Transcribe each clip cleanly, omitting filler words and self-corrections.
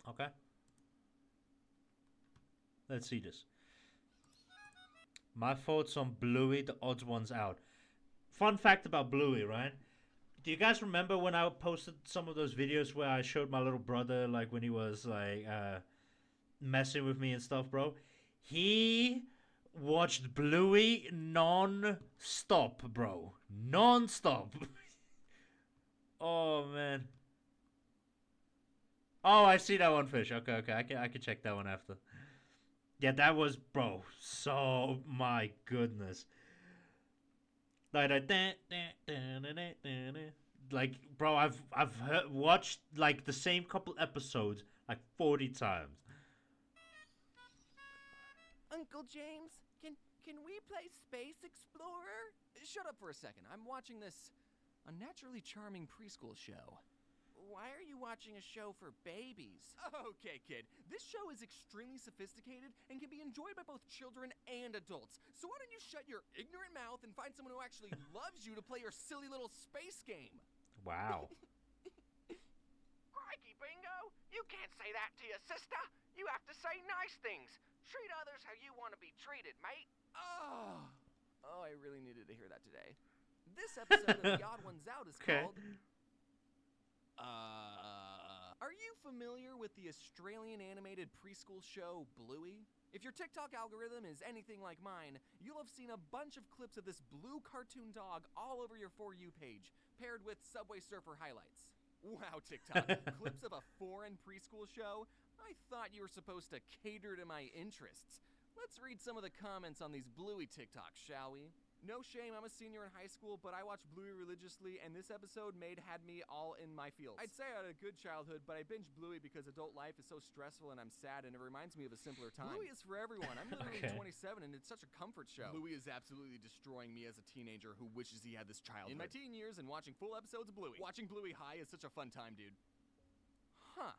Okay. Let's see this. My thoughts on Bluey, the odds ones out. Fun fact about Bluey, right? Do you guys remember when I posted some of those videos where I showed my little brother, like when he was like messing with me and stuff, bro? He watched Bluey non-stop, bro. Non-stop. Oh man. Oh, I see that one fish. Okay, okay. I can check that one after. Yeah, that was bro. So my goodness. Like bro, I've watched like the same couple episodes like 40 times. Uncle James, can we play Space Explorer? Shut up for a second. I'm watching this unnaturally charming preschool show. Why are you watching a show for babies? Okay, kid. This show is extremely sophisticated and can be enjoyed by both children and adults. So why don't you shut your ignorant mouth and find someone who actually loves you to play your silly little space game? Wow. Crikey, Bingo! You can't say that to your sister. You have to say nice things. Treat others how you want to be treated, mate. Oh, I really needed to hear that today. This episode of The Odd Ones Out is called... Are you familiar with the Australian animated preschool show Bluey? If your TikTok algorithm is anything like mine, you'll have seen a bunch of clips of this blue cartoon dog all over your For You page, paired with Subway Surfer highlights. Wow, TikTok, clips of a foreign preschool show? I thought you were supposed to cater to my interests. Let's read some of the comments on these Bluey TikToks, shall we? No shame, I'm a senior in high school, but I watch Bluey religiously, and this episode had me all in my feels. I'd say I had a good childhood, but I binged Bluey because adult life is so stressful and I'm sad, and it reminds me of a simpler time. Bluey is for everyone. I'm literally 27, and it's such a comfort show. Bluey is absolutely destroying me as a teenager who wishes he had this childhood. In my teen years and watching full episodes of Bluey. Watching Bluey high is such a fun time, dude. Huh.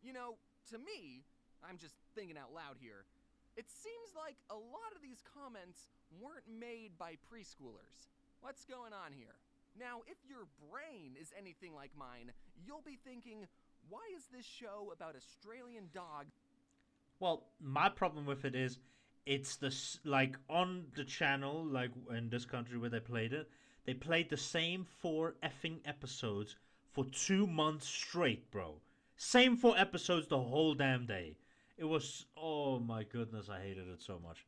You know, to me, I'm just thinking out loud here, it seems like a lot of these comments weren't made by preschoolers. What's going on here? Now, if your brain is anything like mine, you'll be thinking, why is this show about Australian dogs? Well, my problem with it is it's like on the channel, like in this country where they played the same four effing episodes for 2 months straight, bro. Same four episodes the whole damn day. It was, oh my goodness, I hated it so much.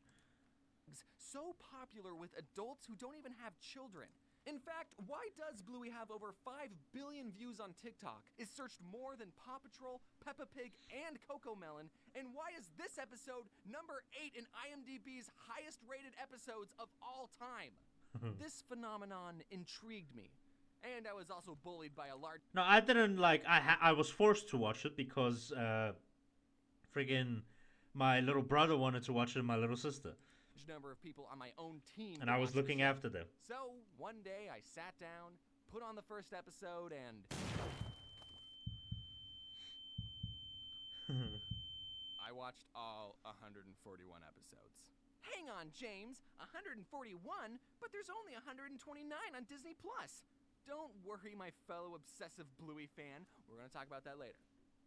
So popular with adults who don't even have children. In fact, why does Bluey have over 5 billion views on TikTok, is searched more than Paw Patrol, Peppa Pig, and Cocomelon, and why is this episode number 8 in IMDb's highest rated episodes of all time? This phenomenon intrigued me. And I was also bullied by a large... No, I didn't like, I was forced to watch it because, friggin' my little brother wanted to watch it and my little sister. Number of people on my own team, and I was looking after them. So one day I sat down, put on the first episode, and I watched all 141 episodes. Hang on, James, 141, but there's only 129 on Disney Plus. Don't worry, my fellow obsessive Bluey fan. We're gonna talk about that later.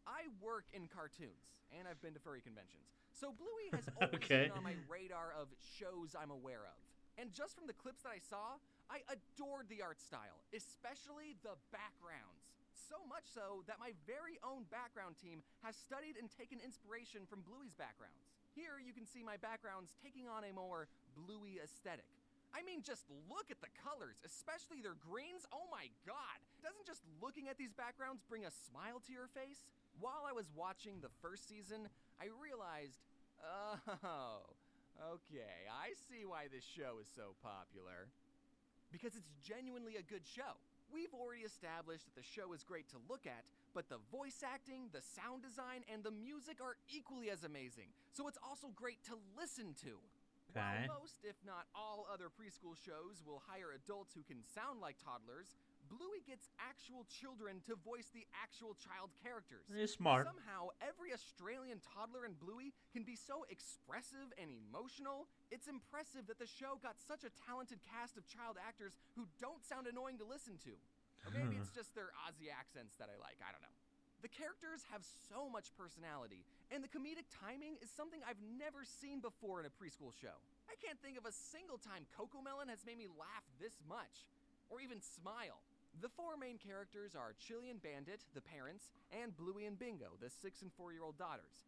I work in cartoons, and I've been to furry conventions, so Bluey has always been on my radar of shows I'm aware of. And just from the clips that I saw, I adored the art style, especially the backgrounds. So much so that my very own background team has studied and taken inspiration from Bluey's backgrounds. Here you can see my backgrounds taking on a more Bluey aesthetic. I mean, just look at the colors, especially their greens. Oh my god! Doesn't just looking at these backgrounds bring a smile to your face? While I was watching the first season, I realized, oh, okay, I see why this show is so popular. Because it's genuinely a good show. We've already established that the show is great to look at, but the voice acting, the sound design, and the music are equally as amazing, so it's also great to listen to. Okay. While most, if not all, other preschool shows will hire adults who can sound like toddlers, Bluey gets actual children to voice the actual child characters. It's smart. Somehow, every Australian toddler in Bluey can be so expressive and emotional. It's impressive that the show got such a talented cast of child actors who don't sound annoying to listen to. Or maybe it's just their Aussie accents that I like, I don't know. The characters have so much personality, and the comedic timing is something I've never seen before in a preschool show. I can't think of a single time Cocomelon has made me laugh this much, or even smile. The four main characters are Chili and Bandit, the parents, and Bluey and Bingo, the 6 and 4-year-old daughters.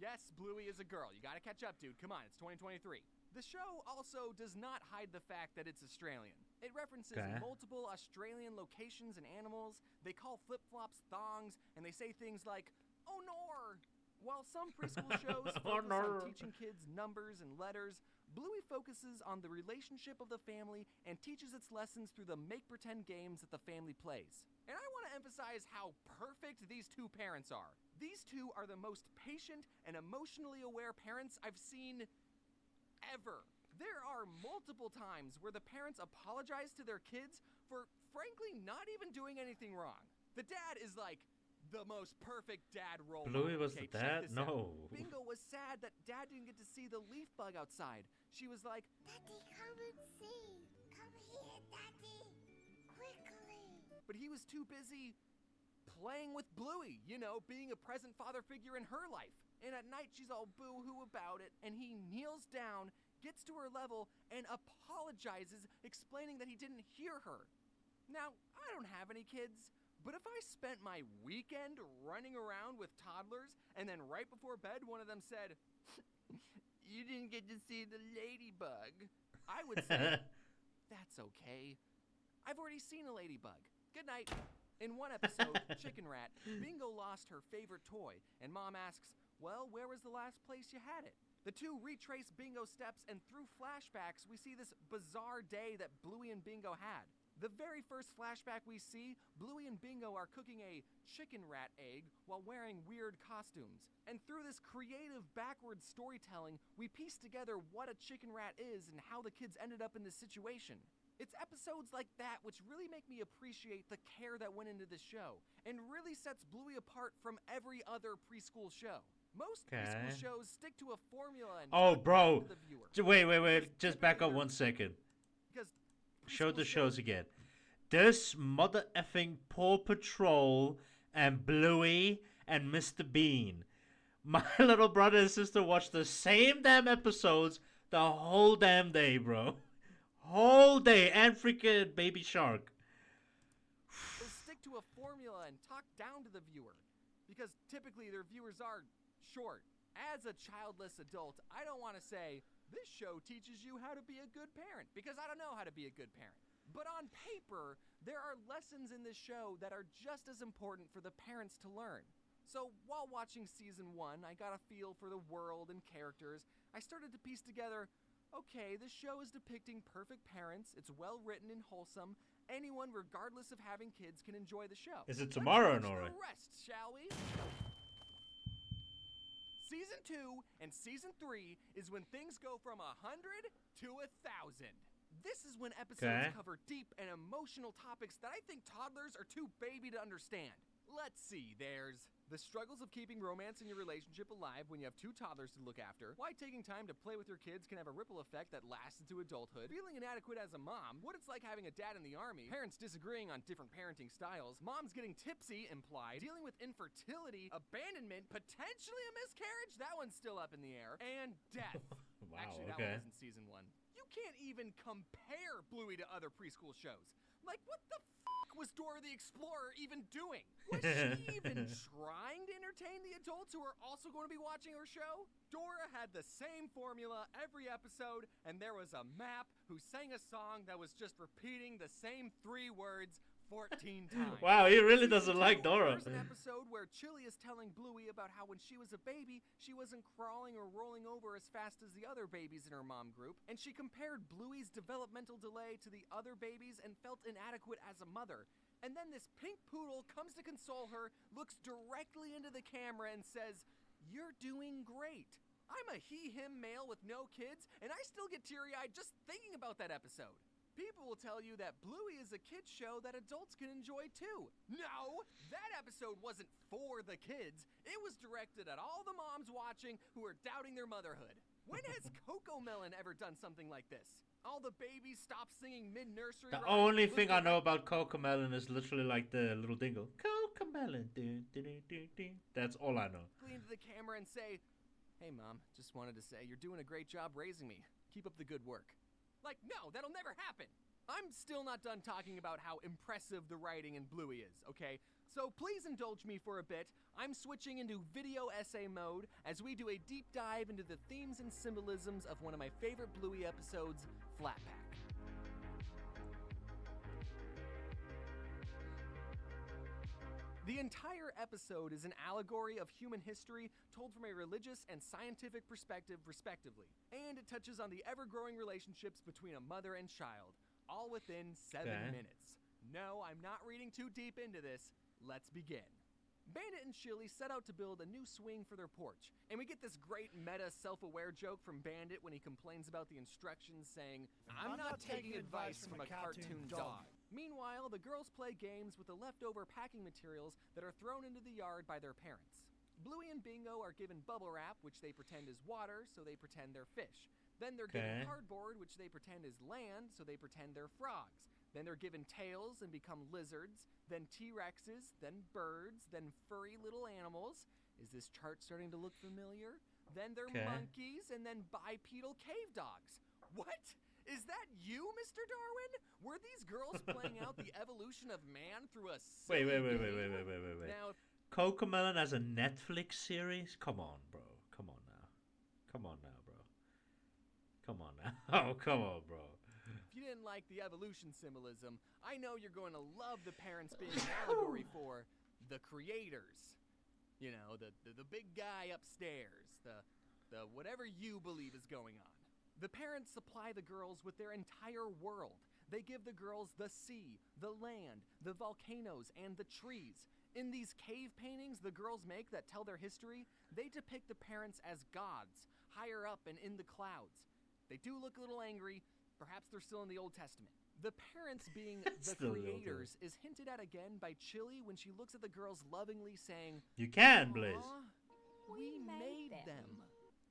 Yes, Bluey is a girl. You gotta catch up, dude. Come on, it's 2023. The show also does not hide the fact that it's Australian. It references multiple Australian locations and animals. They call flip-flops thongs, and they say things like, "Oh nor!" While some preschool shows focus on teaching kids numbers and letters, Bluey focuses on the relationship of the family and teaches its lessons through the make-pretend games that the family plays. And I want to emphasize how perfect these two parents are. These two are the most patient and emotionally aware parents I've seen ever. There are multiple times where the parents apologize to their kids for, frankly, not even doing anything wrong. The dad is like the most perfect dad role model. Bluey was the dad? No. Bingo was sad that dad didn't get to see the leaf bug outside. She was like, Daddy, come and see. Come here, Daddy. Quickly. But he was too busy playing with Bluey, you know, being a present father figure in her life. And at night, she's all boo-hoo about it, and he kneels down, gets to her level, and apologizes, explaining that he didn't hear her. Now, I don't have any kids, but if I spent my weekend running around with toddlers, and then right before bed, one of them said, "You didn't get to see the ladybug," I would say, "That's okay. I've already seen a ladybug. Good night." In one episode, Chicken Rat, Bingo lost her favorite toy, and Mom asks, "Well, where was the last place you had it?" The two retrace Bingo's steps, and through flashbacks, we see this bizarre day that Bluey and Bingo had. The very first flashback we see, Bluey and Bingo are cooking a chicken rat egg while wearing weird costumes. And through this creative backwards storytelling, we piece together what a chicken rat is and how the kids ended up in this situation. It's episodes like that which really make me appreciate the care that went into this show, and really sets Bluey apart from every other preschool show. Most preschool shows stick to a formula and bro. the viewer. Wait. Just back up 1 second. Because Show the shows again. This mother effing Paw Patrol and Bluey and Mr. Bean. My little brother and sister watched the same damn episodes the whole damn day, bro. Whole day. And freaking Baby Shark. They stick to a formula and talk down to the viewer, because typically their viewers are short. As a childless adult, I don't want to say, this show teaches you how to be a good parent, because I don't know how to be a good parent. But on paper, there are lessons in this show that are just as important for the parents to learn. So while watching season 1, I got a feel for the world and characters. I started to piece together, okay, this show is depicting perfect parents, it's well written and wholesome. Anyone, regardless of having kids, can enjoy the show. Is it tomorrow, Nora? Let's watch the rest, shall we? Season 2 and Season 3 is when things go from 100 to 1,000. This is when episodes cover deep and emotional topics that I think toddlers are too baby to understand. Let's see, there's the struggles of keeping romance in your relationship alive when you have 2 toddlers to look after, why taking time to play with your kids can have a ripple effect that lasts into adulthood, feeling inadequate as a mom, what it's like having a dad in the army, parents disagreeing on different parenting styles, moms getting tipsy, implied, dealing with infertility, abandonment, potentially a miscarriage, that one's still up in the air, and death. Wow, Actually, that one was in season 1. You can't even compare Bluey to other preschool shows. Like, what the was Dora the Explorer even doing? Was she even trying to entertain the adults who are also going to be watching her show? Dora had the same formula every episode, and there was a map who sang a song that was just repeating the same 3 words 14 times. Wow, he really doesn't like Dora. There's an episode where Chili is telling Bluey about how when she was a baby, she wasn't crawling or rolling over as fast as the other babies in her mom group, and she compared Bluey's developmental delay to the other babies and felt inadequate as a mother. And then this pink poodle comes to console her, looks directly into the camera and says, "You're doing great." I'm a he-him male with no kids, and I still get teary-eyed just thinking about that episode. People will tell you that Bluey is a kid's show that adults can enjoy too. No, that episode wasn't for the kids. It was directed at all the moms watching who are doubting their motherhood. When has Cocomelon ever done something like this? All the babies stop singing mid-nursery. The rhymes, only lift thing their I know about Cocomelon is literally like the little dingle. Cocomelon. That's all I know. into the camera and say, "Hey, Mom, just wanted to say you're doing a great job raising me. Keep up the good work." Like, no, that'll never happen. I'm still not done talking about how impressive the writing in Bluey is, okay? So please indulge me for a bit. I'm switching into video essay mode as we do a deep dive into the themes and symbolisms of one of my favorite Bluey episodes, Flat Pack. The entire episode is an allegory of human history told from a religious and scientific perspective, respectively. And it touches on the ever-growing relationships between a mother and child, all within 7 minutes. No, I'm not reading too deep into this. Let's begin. Bandit and Chili set out to build a new swing for their porch, and we get this great meta self-aware joke from Bandit when he complains about the instructions saying, "I'm not taking advice from a cartoon dog." Meanwhile, the girls play games with the leftover packing materials that are thrown into the yard by their parents. Bluey and Bingo are given bubble wrap, which they pretend is water, so they pretend they're fish. Then they're given cardboard, which they pretend is land, so they pretend they're frogs. Then they're given tails and become lizards, then T-Rexes, then birds, then furry little animals. Is this chart starting to look familiar? Then they're monkeys, and then bipedal cave dogs. What? Is that you, Mr. Darwin? Were these girls playing out the evolution of man through a silly Wait. Now, Cocomelon as a Netflix series? Come on, bro. Come on now, bro. Come on now. Oh, come on, bro. if you didn't like the evolution symbolism, I know you're going to love the parents being an allegory for the creators. You know, the big guy upstairs, the whatever you believe is going on. The parents supply the girls with their entire world. They give the girls the sea, the land, the volcanoes, and the trees. In these cave paintings the girls make that tell their history, they depict the parents as gods, higher up and in the clouds. They do look a little angry. Perhaps they're still in the Old Testament. The parents being the creators is hinted at again by Chili when she looks at the girls lovingly saying, You can, Blaze. We made them.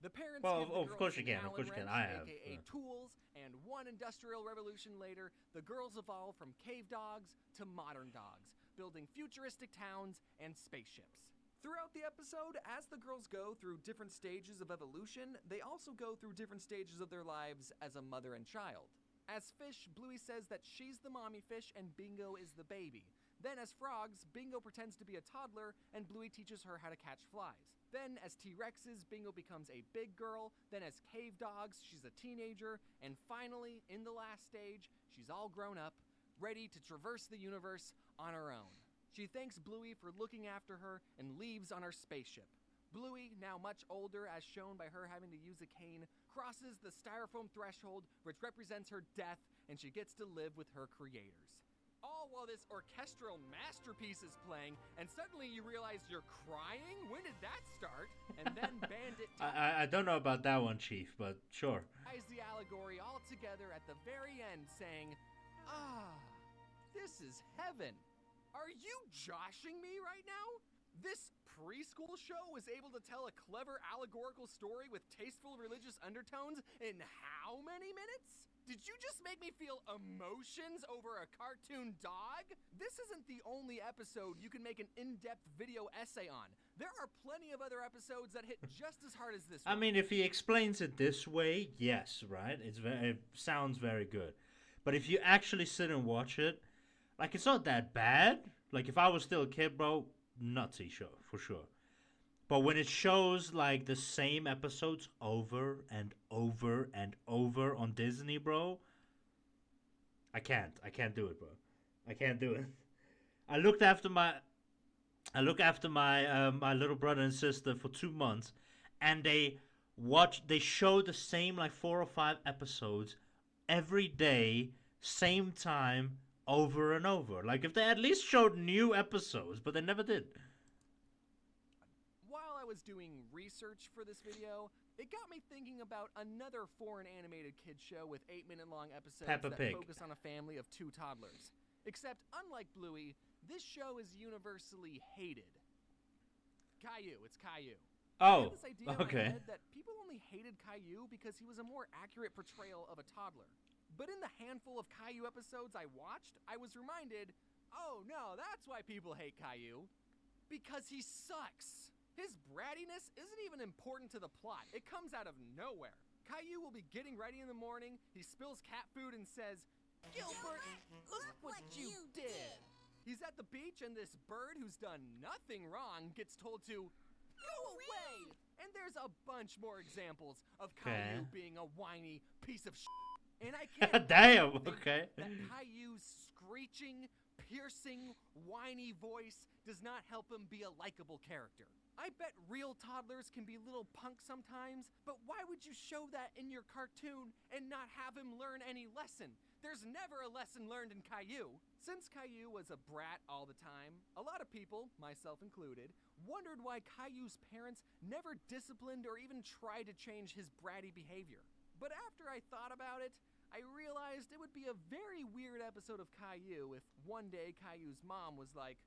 The parents Well, give the of girls course you an can, of Allen course you can. wrench, I have, aka tools, and one industrial revolution later, the girls evolve from cave dogs to modern dogs, building futuristic towns and spaceships. Throughout the episode, as the girls go through different stages of evolution, they also go through different stages of their lives as a mother and child. As fish, Bluey says that she's the mommy fish and Bingo is the baby. Then as frogs, Bingo pretends to be a toddler and Bluey teaches her how to catch flies. Then as T-Rexes, Bingo becomes a big girl. Then as cave dogs, she's a teenager. And finally, in the last stage, she's all grown up, ready to traverse the universe on her own. She thanks Bluey for looking after her and leaves on her spaceship. Bluey, now much older as shown by her having to use a cane, crosses the styrofoam threshold which represents her death, and she gets to live with her creators. All while this orchestral masterpiece is playing, and suddenly you realize you're crying? When did that start? And then Bandit I don't know about that one, Chief, but sure. ties the allegory all together at the very end, saying, this is heaven. Are you joshing me right now? This preschool show was able to tell a clever allegorical story with tasteful religious undertones in how many minutes? Did you just make me feel emotions over a cartoon dog? This isn't the only episode you can make an in-depth video essay on. There are plenty of other episodes that hit just as hard as this one. I mean, if he explains it this way, yes, right? It sounds very good. But if you actually sit and watch it, like, it's not that bad. Like, if I was still a kid, bro, nutsy show, for sure. But when it shows, like, the same episodes over and over and over on Disney, bro, I can't do it, bro. I can't do it. I looked after my my little brother and sister for 2 months, and they showed the same, like, 4 or 5 episodes every day, same time, over and over. Like, if they at least showed new episodes, but they never did. While I was doing research for this video, it got me thinking about another foreign animated kids show with 8-minute-long episodes Peppa that Pig. focus on a family of 2 toddlers. Except, unlike Bluey, this show is universally hated. Caillou, it's Caillou. I Oh, had this idea in my okay. head that people only hated Caillou because he was a more accurate portrayal of a toddler. But in the handful of Caillou episodes I watched, I was reminded, oh no, that's why people hate Caillou. Because he sucks. His brattiness isn't even important to the plot. It comes out of nowhere. Caillou will be getting ready in the morning, he spills cat food and says, Gilbert, look what you did. He's at the beach and this bird who's done nothing wrong gets told to go away. And there's a bunch more examples of Caillou being a whiny piece of shit. And I can't Damn, think okay. that Caillou's screeching, piercing, whiny voice does not help him be a likable character. I bet real toddlers can be little punks sometimes, but why would you show that in your cartoon and not have him learn any lesson? There's never a lesson learned in Caillou. Since Caillou was a brat all the time, a lot of people, myself included, wondered why Caillou's parents never disciplined or even tried to change his bratty behavior. But after I thought about it, I realized it would be a very weird episode of Caillou if one day Caillou's mom was like,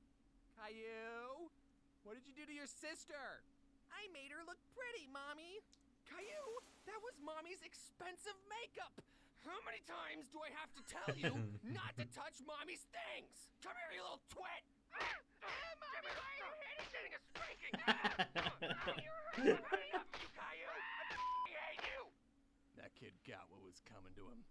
Caillou, what did you do to your sister? I made her look pretty, Mommy. Caillou, that was Mommy's expensive makeup. How many times do I have to tell you not to touch Mommy's things? Come here, you little twit. Mommy, why are you hitting? Getting a spanking. You're hurting up, you Caillou. I hate you. That kid got what was coming to him.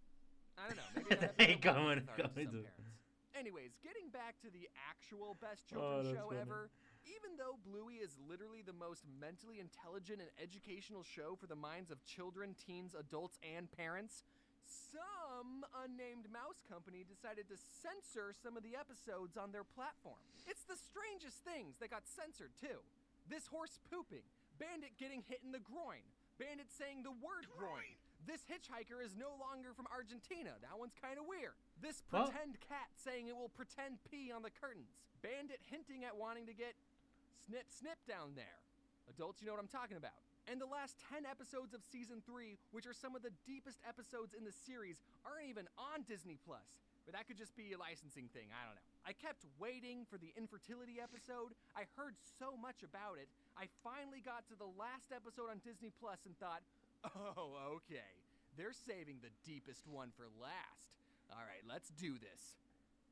I don't know, maybe that Ain't episode coming was cathartic to some parents. Anyways, getting back to the actual best Oh, children's that's show funny. ever, even though Bluey is literally the most mentally intelligent and educational show for the minds of children, teens, adults, and parents, some unnamed mouse company decided to censor some of the episodes on their platform. It's the strangest things that got censored too. This horse pooping, Bandit getting hit in the groin, Bandit saying the word groin. This hitchhiker is no longer from Argentina. That one's kind of weird. This What? pretend cat saying it will pretend pee on the curtains. Bandit hinting at wanting to get snip snip down there. Adults, you know what I'm talking about. And the last 10 episodes of season 3, which are some of the deepest episodes in the series, aren't even on Disney Plus. But that could just be a licensing thing, I don't know. I kept waiting for the infertility episode. I heard so much about it. I finally got to the last episode on Disney Plus and thought, oh, okay. They're saving the deepest one for last. All right, let's do this.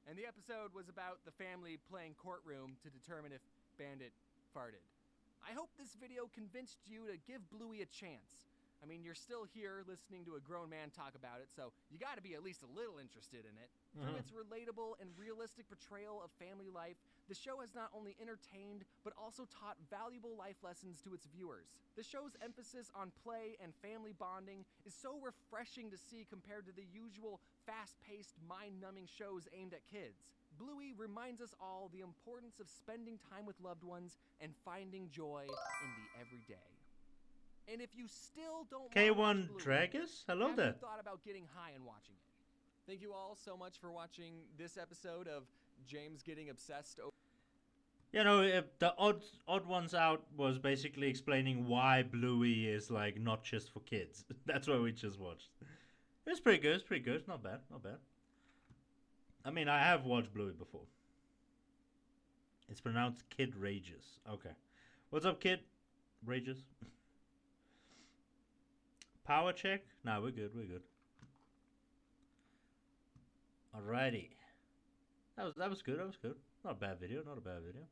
And the episode was about the family playing courtroom to determine if Bandit farted. I hope this video convinced you to give Bluey a chance. I mean, you're still here listening to a grown man talk about it, so you gotta be at least a little interested in it. Through its relatable and realistic portrayal of family life, the show has not only entertained, but also taught valuable life lessons to its viewers. The show's emphasis on play and family bonding is so refreshing to see compared to the usual fast-paced, mind-numbing shows aimed at kids. Bluey reminds us all the importance of spending time with loved ones and finding joy in the everyday. And if you still don't K1 wanna watch Bluey, Dragus? Hello have there. you thought about getting high and watching it? Thank you all so much for watching this episode of James Getting Obsessed Over. You know, the odd ones out was basically explaining why Bluey is like not just for kids. That's what we just watched. It's pretty good. It's pretty good. Not bad. Not bad. I mean, I have watched Bluey before. It's pronounced Kid Rages. Okay. What's up, Kid? Rages? Power check? Nah, we're good. We're good. Alrighty. That was good. That was good. Not a bad video. Not a bad video.